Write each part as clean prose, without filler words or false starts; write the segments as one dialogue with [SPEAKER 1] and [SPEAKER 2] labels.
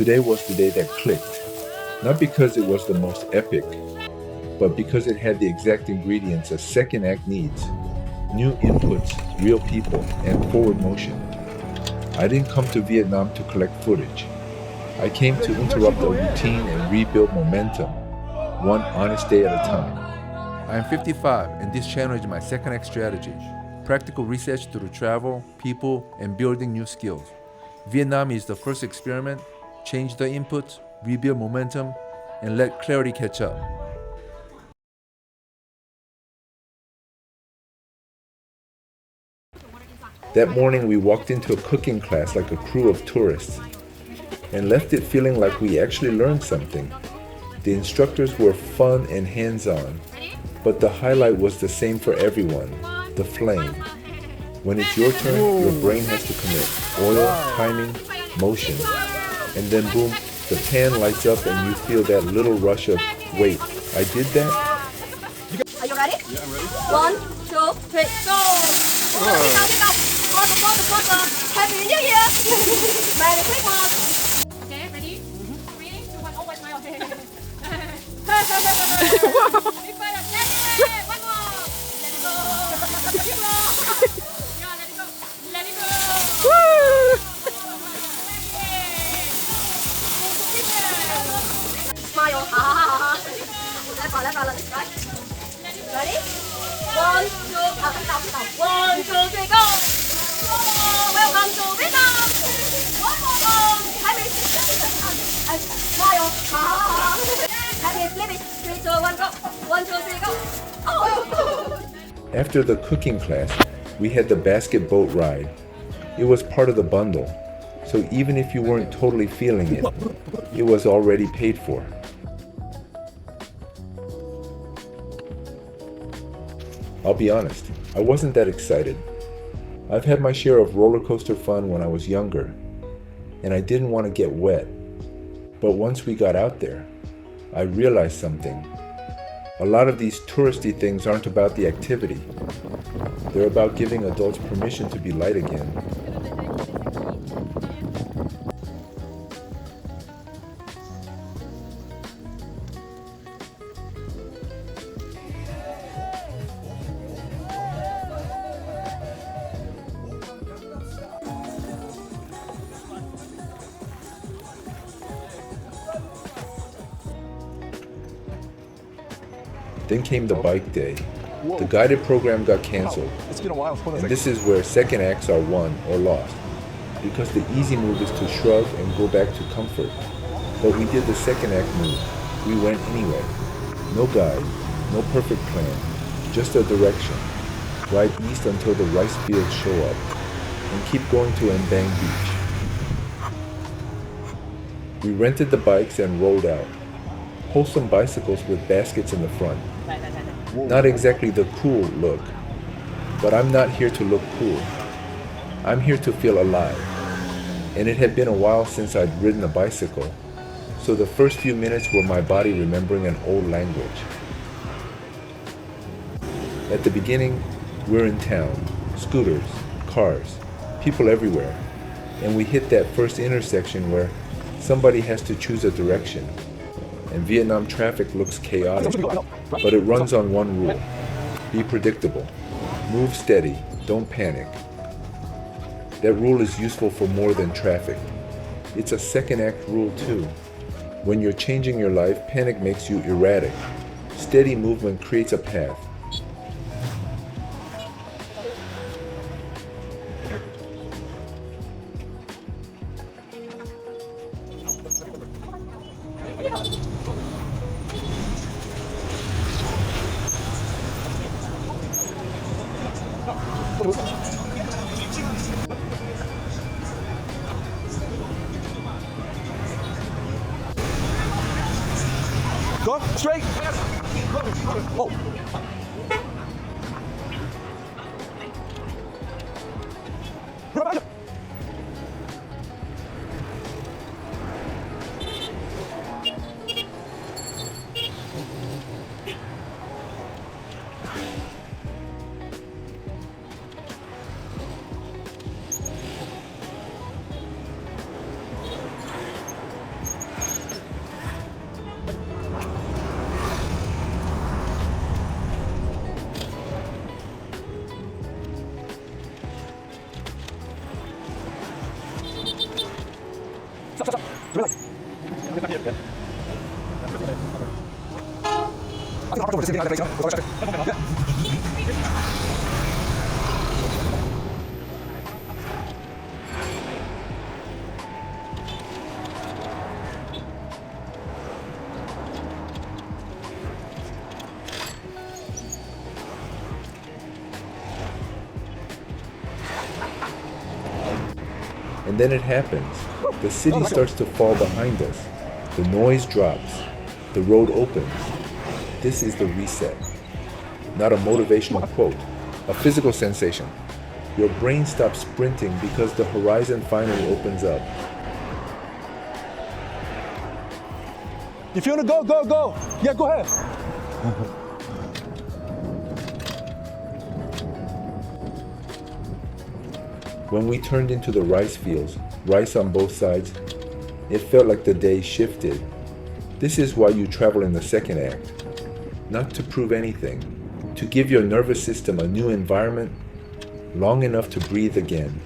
[SPEAKER 1] Today was the day that clicked. Not because it was the most epic, but because it had the exact ingredients a second act needs: new inputs, real people, and forward motion. I didn't come to Vietnam to collect footage. I came to interrupt a routine and rebuild momentum, one honest day at a time. I am 55, and this channel is my second act strategy: practical research through travel, people, and building new skills. Vietnam is the first experiment. Change the inputs, rebuild momentum, and let clarity catch up. That morning, we walked into a cooking class like a crew of tourists and left it feeling like we actually learned something. The instructors were fun and hands-on, but the highlight was the same for everyone: the flame. When it's your turn, your brain has to commit: oil, timing, motion, and then boom, the pan lights up and you feel that little rush of, wait, I did that?
[SPEAKER 2] Are you ready? Yeah, I'm ready. 1, 2, 3, go! Happy New Year! Merry Christmas!
[SPEAKER 3] Okay, ready? 3, 2, 1, always smile. Big fire, steady! One more! Let it go! Let it go! Yeah, let it go! Let it go! Woo!
[SPEAKER 2] Smile. Left one, right. Ready? 1, 2, 1, 2, 3, go! Welcome to Vietnam! One more! Happy smile. Happy flip it. 3, 2, 1, go! 1, 2, 3, go! Oh!
[SPEAKER 1] After the cooking class, we had the basket boat ride. It was part of the bundle, so even if you weren't totally feeling it, it was already paid for. I'll be honest, I wasn't that excited. I've had my share of roller coaster fun when I was younger, and I didn't want to get wet. But once we got out there, I realized something. A lot of these touristy things aren't about the activity. They're about giving adults permission to be light again. Then came the bike day. The guided program got canceled.
[SPEAKER 4] It's been a while.
[SPEAKER 1] And this is where second acts are won or lost, because the easy move is to shrug and go back to comfort. But we did the second act move. We went anyway. No guide, no perfect plan, just a direction. Ride east until the rice fields show up, and keep going to Bang Beach. We rented the bikes and rolled out. Wholesome bicycles with baskets in the front. Not exactly the cool look, but I'm not here to look cool. I'm here to feel alive. And it had been a while since I'd ridden a bicycle, so the first few minutes were my body remembering an old language. At the beginning, we're in town. Scooters, cars, people everywhere. And we hit that first intersection where somebody has to choose a direction. And Vietnam traffic looks chaotic, but it runs on one rule: be predictable, move steady, don't panic. That rule is useful for more than traffic. It's a second act rule too. When you're changing your life, panic makes you erratic. Steady movement creates a path.
[SPEAKER 4] Go straight. Oh.
[SPEAKER 1] And then it happens. The city starts to fall behind us. The noise drops. The road opens. This is the reset. Not a motivational quote, a physical sensation. Your brain stops sprinting because the horizon finally opens up.
[SPEAKER 4] If you want to go, go, go. Yeah, go ahead.
[SPEAKER 1] When we turned into the rice fields, rice on both sides, it felt like the day shifted. This is why you travel in the second act. Not to prove anything, to give your nervous system a new environment, long enough to breathe again.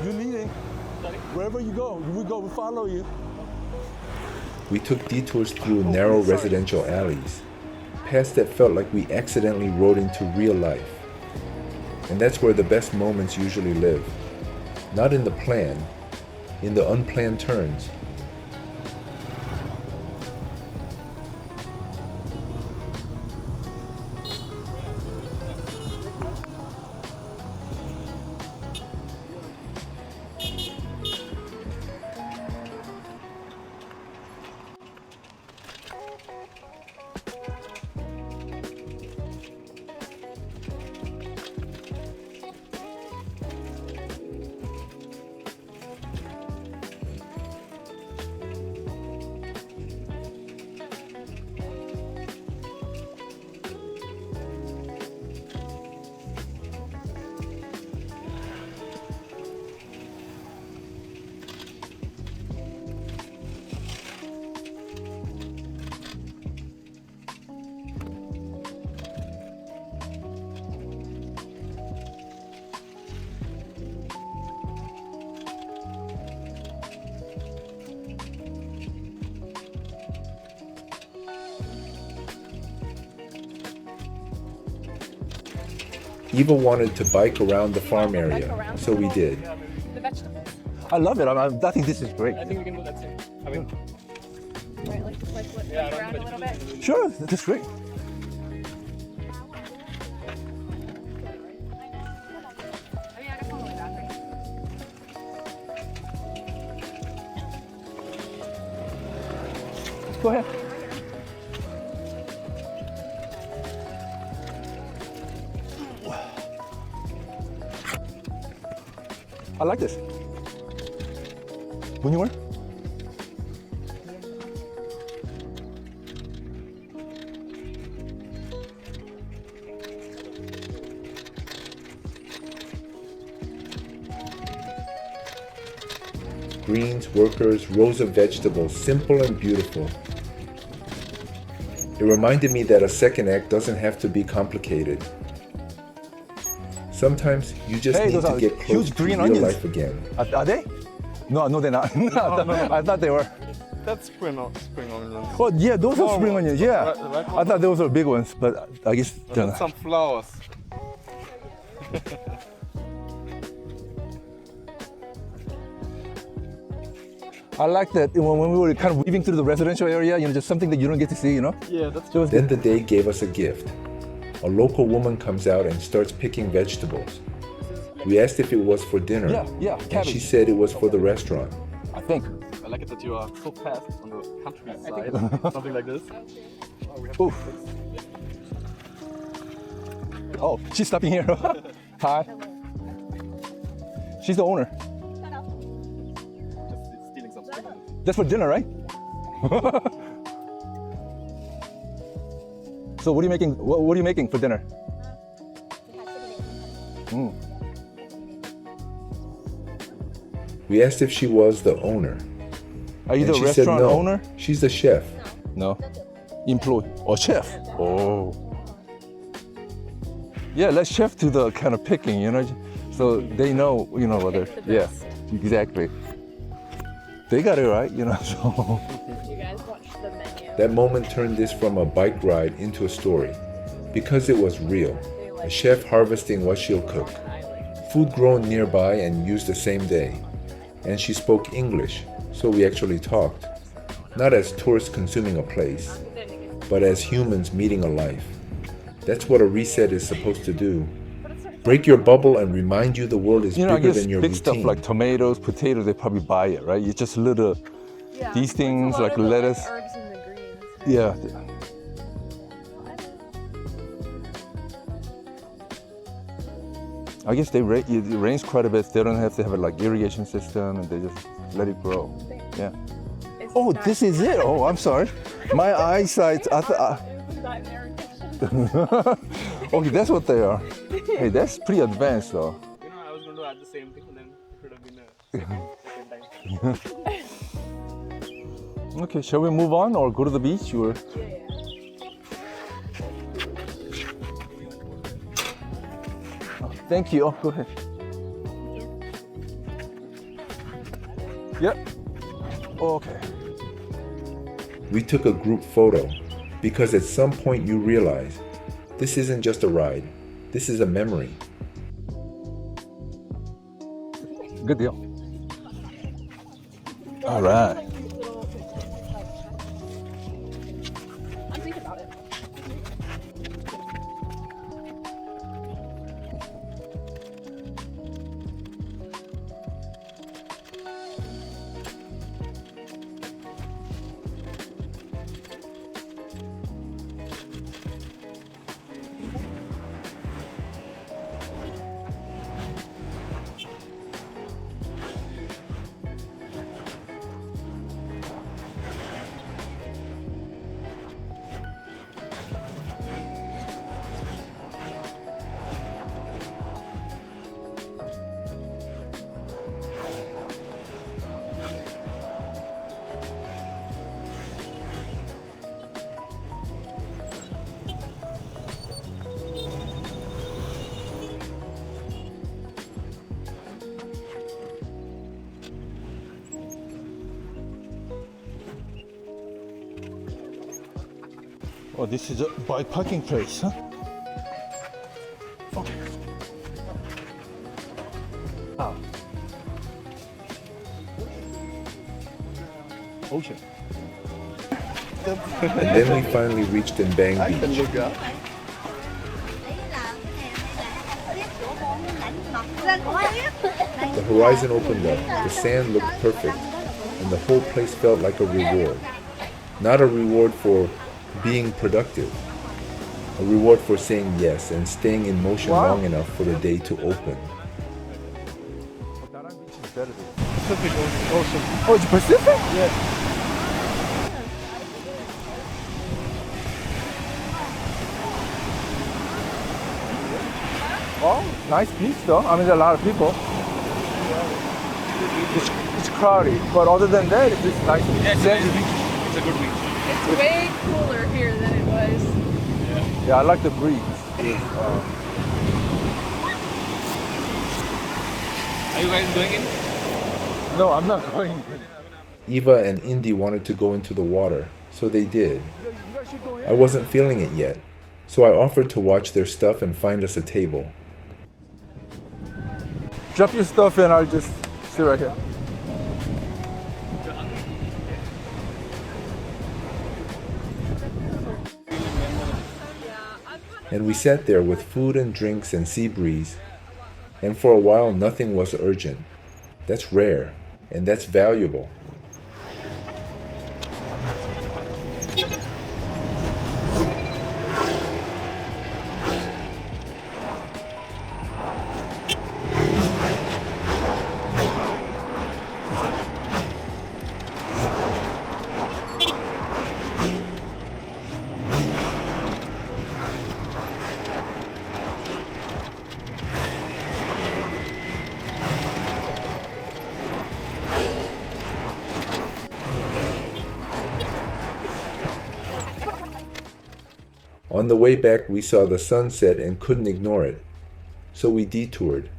[SPEAKER 4] You're leading. Wherever you go, we follow you.
[SPEAKER 1] We took detours through narrow residential alleys, paths that felt like we accidentally rode into real life. And that's where the best moments usually live. Not in the plan, in the unplanned turns. Eva wanted to bike around the farm area, so we did.
[SPEAKER 3] The vegetables.
[SPEAKER 4] I love it. I think this is great.
[SPEAKER 3] I think we can do that too. I mean,
[SPEAKER 2] Right, like flip around a little bit.
[SPEAKER 4] Sure, that's great. Go ahead. I like this. When you were?
[SPEAKER 1] Greens, workers, rows of vegetables, simple and beautiful. It reminded me that a second act doesn't have to be complicated. Sometimes you just
[SPEAKER 4] Hey,
[SPEAKER 1] need
[SPEAKER 4] those
[SPEAKER 1] to
[SPEAKER 4] are
[SPEAKER 1] get close
[SPEAKER 4] huge
[SPEAKER 1] to
[SPEAKER 4] green
[SPEAKER 1] real
[SPEAKER 4] onions.
[SPEAKER 1] life again.
[SPEAKER 4] Are they? No, they're not. I thought they were.
[SPEAKER 5] That's spring onions.
[SPEAKER 4] Oh, yeah, those are
[SPEAKER 5] Small
[SPEAKER 4] spring
[SPEAKER 5] ones.
[SPEAKER 4] onions. Yeah.
[SPEAKER 5] Red
[SPEAKER 4] I
[SPEAKER 5] ones.
[SPEAKER 4] thought those were big ones, but I guess they're
[SPEAKER 5] And
[SPEAKER 4] not.
[SPEAKER 5] some flowers.
[SPEAKER 4] I like that when we were kind of weaving through the residential area, just something that you don't get to see,
[SPEAKER 5] Yeah, that's
[SPEAKER 4] So
[SPEAKER 1] Then the day gave us a gift. A local woman comes out and starts picking vegetables. We asked if it was for dinner,
[SPEAKER 4] Yeah,
[SPEAKER 1] and
[SPEAKER 4] cabbage.
[SPEAKER 1] she said it was for the restaurant.
[SPEAKER 4] I think.
[SPEAKER 5] I like it that you are so fast on the countryside. Something like this.
[SPEAKER 4] Oof. Oh, she's stopping here. Hi. She's the owner.
[SPEAKER 5] Just stealing some spring onions.
[SPEAKER 4] That's for dinner, right? So what are you making? What are you making for dinner? Mm.
[SPEAKER 1] We asked if she was the owner,
[SPEAKER 4] Are you
[SPEAKER 1] and
[SPEAKER 4] the
[SPEAKER 1] she said
[SPEAKER 4] restaurant
[SPEAKER 1] no.
[SPEAKER 4] owner?
[SPEAKER 1] She's the chef.
[SPEAKER 4] No. Employee or chef? Oh. Yeah, let's chef do the kind of picking, so they know, whether. Yeah, exactly. They got it right, so.
[SPEAKER 2] You guys watch the menu.
[SPEAKER 1] That moment turned this from a bike ride into a story, because it was real. A chef harvesting what she'll cook. Food grown nearby and used the same day. And she spoke English, so we actually talked. Not as tourists consuming a place, but as humans meeting a life. That's what a reset is supposed to do. Break your bubble and remind you the world is
[SPEAKER 4] I
[SPEAKER 1] bigger
[SPEAKER 4] guess
[SPEAKER 1] than your
[SPEAKER 4] big
[SPEAKER 1] routine.
[SPEAKER 4] stuff like tomatoes, potatoes, they probably buy it, right? It's just little, these things like lettuce.
[SPEAKER 2] Herbs and the greens.
[SPEAKER 4] Yeah. I guess it rains quite a bit. They don't have to have a irrigation system, and they just let it grow. Yeah. Oh, this is it. Oh, I'm sorry. My eyesight. Okay, that's what they are. Hey, that's pretty advanced, though.
[SPEAKER 5] I was going to add the same thing and then it would have been a second time.
[SPEAKER 4] Okay, shall we move on or go to the beach? Or thank you. Oh, go ahead. Yep. Okay.
[SPEAKER 1] We took a group photo because at some point you realize this isn't just a ride, this is a memory.
[SPEAKER 4] Good deal. All right.
[SPEAKER 2] I'm thinking about it.
[SPEAKER 4] Oh, this is a bike parking place, huh? Okay. Ah. Ocean.
[SPEAKER 1] And then we finally reached Bang Beach.
[SPEAKER 4] Look up.
[SPEAKER 1] The horizon opened up, the sand looked perfect, and the whole place felt like a reward. not a reward for being productive. A reward for saying yes and staying in motion long enough for the day to open.
[SPEAKER 5] Pacific Ocean.
[SPEAKER 4] Oh, it's Pacific?
[SPEAKER 5] Yeah.
[SPEAKER 4] Oh, nice beach though. I mean, there are a lot of people. It's crowded, but other than that, it's just nice.
[SPEAKER 5] Yeah, it's a nice beach. It's a good beach.
[SPEAKER 3] It's way cooler here than it was.
[SPEAKER 4] Yeah, I like the breeze.
[SPEAKER 5] Are you guys going in?
[SPEAKER 4] No, I'm not going.
[SPEAKER 1] Eva and Indy wanted to go into the water, so they did. I wasn't feeling it yet, so I offered to watch their stuff and find us a table.
[SPEAKER 4] Drop your stuff and I'll just sit right here.
[SPEAKER 1] And we sat there with food and drinks and sea breeze. And for a while, nothing was urgent. That's rare, and that's valuable. On the way back, we saw the sunset and couldn't ignore it, so we detoured.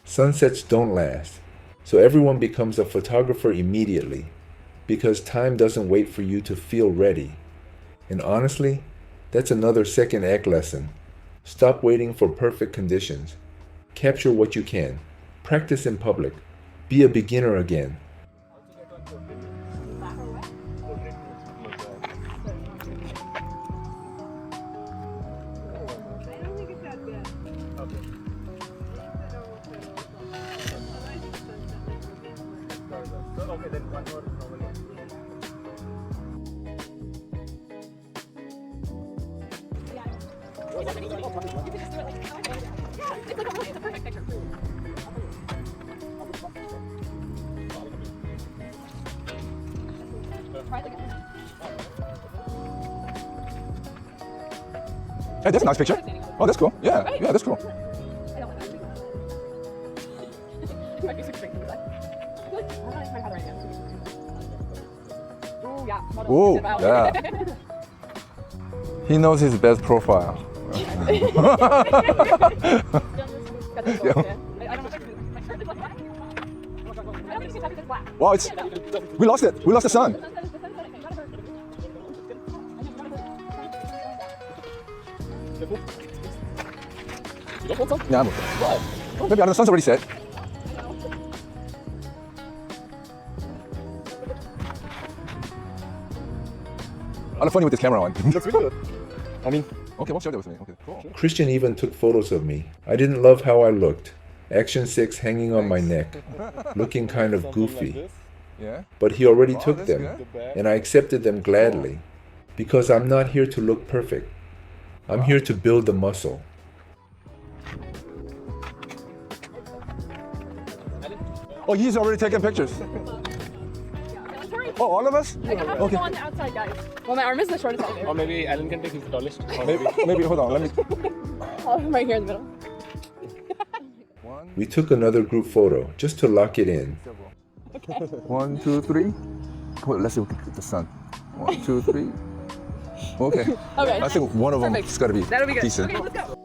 [SPEAKER 1] Sunsets don't last, so everyone becomes a photographer immediately, because time doesn't wait for you to feel ready. And honestly, that's another second act lesson. Stop waiting for perfect conditions. Capture what you can. Practice in public. Be a beginner again.
[SPEAKER 5] Okay, then one more normally.
[SPEAKER 3] It's a perfect picture.
[SPEAKER 4] Hey, that's a nice picture. Oh, that's cool. Yeah, yeah, that's cool. Oh, yeah. He knows his best profile. Wow, we lost it. We lost the sun. Yeah, I'm okay. Maybe the sun's already set. I'm funny with this camera on.
[SPEAKER 5] That's really good. I mean,
[SPEAKER 4] Okay, well, share that with me. Okay, cool.
[SPEAKER 1] Christian even took photos of me. I didn't love how I looked. Action 6 hanging on my neck, looking kind of goofy.
[SPEAKER 4] Yeah.
[SPEAKER 1] But he already
[SPEAKER 4] Wow,
[SPEAKER 1] took
[SPEAKER 4] that's
[SPEAKER 1] them,
[SPEAKER 4] good.
[SPEAKER 1] and I accepted them gladly, because I'm not here to look perfect. I'm here to build the muscle.
[SPEAKER 4] Oh, he's already taking pictures. Oh, all of us?
[SPEAKER 3] I have to go on the outside, guys. Well, my arm is the shortest out there.
[SPEAKER 5] or maybe Alan can take his tallest. Or
[SPEAKER 4] Maybe, hold on, let me.
[SPEAKER 3] Oh, right here in the middle.
[SPEAKER 1] We took another group photo, just to lock it in.
[SPEAKER 4] 1, 2, 3. Well, let's see if we can get the sun. 1, 2, 3. Okay.
[SPEAKER 3] Okay.
[SPEAKER 4] I think one of them
[SPEAKER 3] Perfect.
[SPEAKER 4] has got to be
[SPEAKER 3] That'll be good.
[SPEAKER 4] decent.
[SPEAKER 3] Okay, let's go.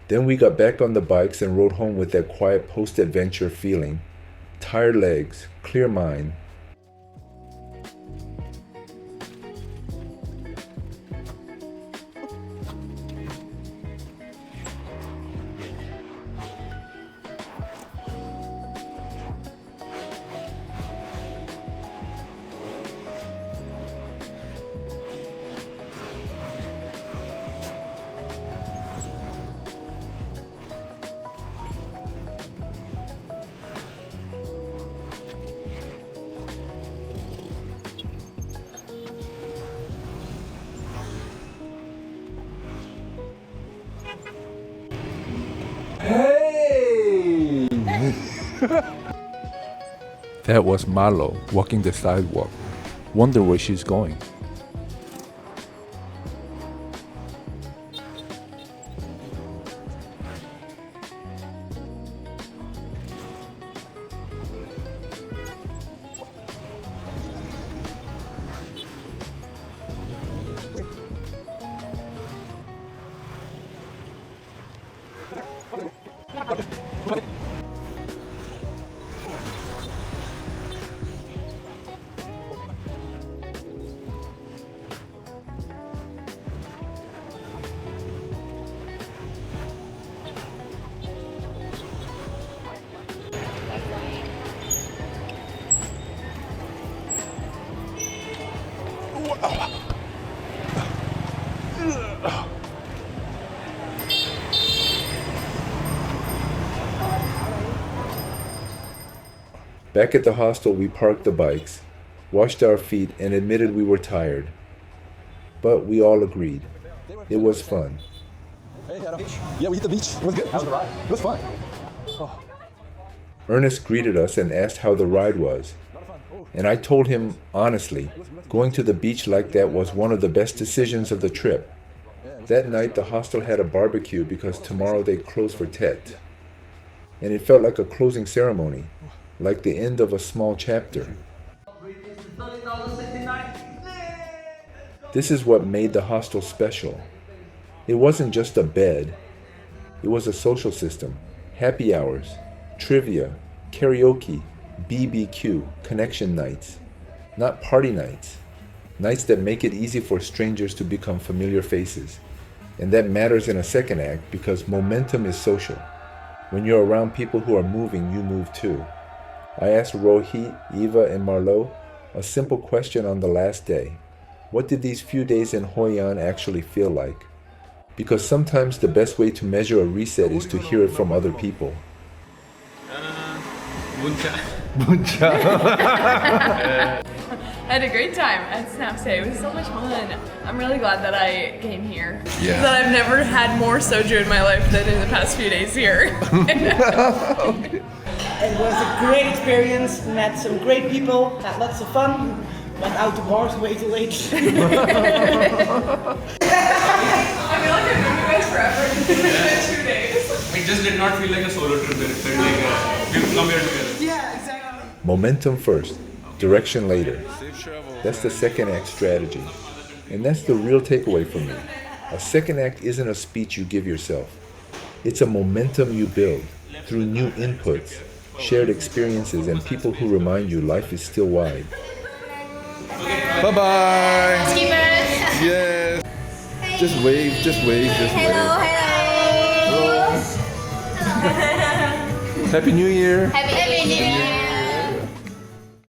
[SPEAKER 1] Then we got back on the bikes and rode home with that quiet post-adventure feeling. Tired legs, clear mind.
[SPEAKER 4] Hey!
[SPEAKER 1] That was Marlou walking the sidewalk. Wonder where she's going. Back at the hostel, we parked the bikes, washed our feet, and admitted we were tired. But we all agreed. It was fun.
[SPEAKER 4] Yeah, we hit the beach. It was good. How was the ride? It was fun.
[SPEAKER 1] Ernest greeted us and asked how the ride was. And I told him, honestly, going to the beach like that was one of the best decisions of the trip. That night, the hostel had a barbecue because tomorrow they close for Tet. And it felt like a closing ceremony, like the end of a small chapter. This is what made the hostel special. It wasn't just a bed. It was a social system, happy hours, trivia, karaoke, BBQ, connection nights. Not party nights. Nights that make it easy for strangers to become familiar faces. And that matters in a second act because momentum is social. When you're around people who are moving, you move too. I asked Rohit, Eva, and Marlou a simple question on the last day. What did these few days in Hoi An actually feel like? Because sometimes the best way to measure a reset is to hear it from other people.
[SPEAKER 6] I had a great time at Snapstay. It was so much fun. I'm really glad that I came here.
[SPEAKER 4] Yeah.
[SPEAKER 6] That I've never had more soju in my life than in the past few days here.
[SPEAKER 7] It was a great experience, met some great people, had lots of fun, went out to bars way too late.
[SPEAKER 6] I feel like I've known you guys forever. It's been 2 days.
[SPEAKER 5] It just did not feel like a solo trip. It felt like we've come here together.
[SPEAKER 7] Yeah, exactly.
[SPEAKER 1] Momentum first, direction later. That's the second act strategy. And that's the real takeaway for me. A second act isn't a speech you give yourself. It's a momentum you build through new inputs, shared experiences, and people who remind you life is still wide.
[SPEAKER 4] Bye-bye.
[SPEAKER 2] Skipper.
[SPEAKER 4] Yes. Just wave, just wave, just
[SPEAKER 2] Hello,
[SPEAKER 4] wave.
[SPEAKER 2] hello.
[SPEAKER 4] Happy New Year.
[SPEAKER 2] Happy New Year.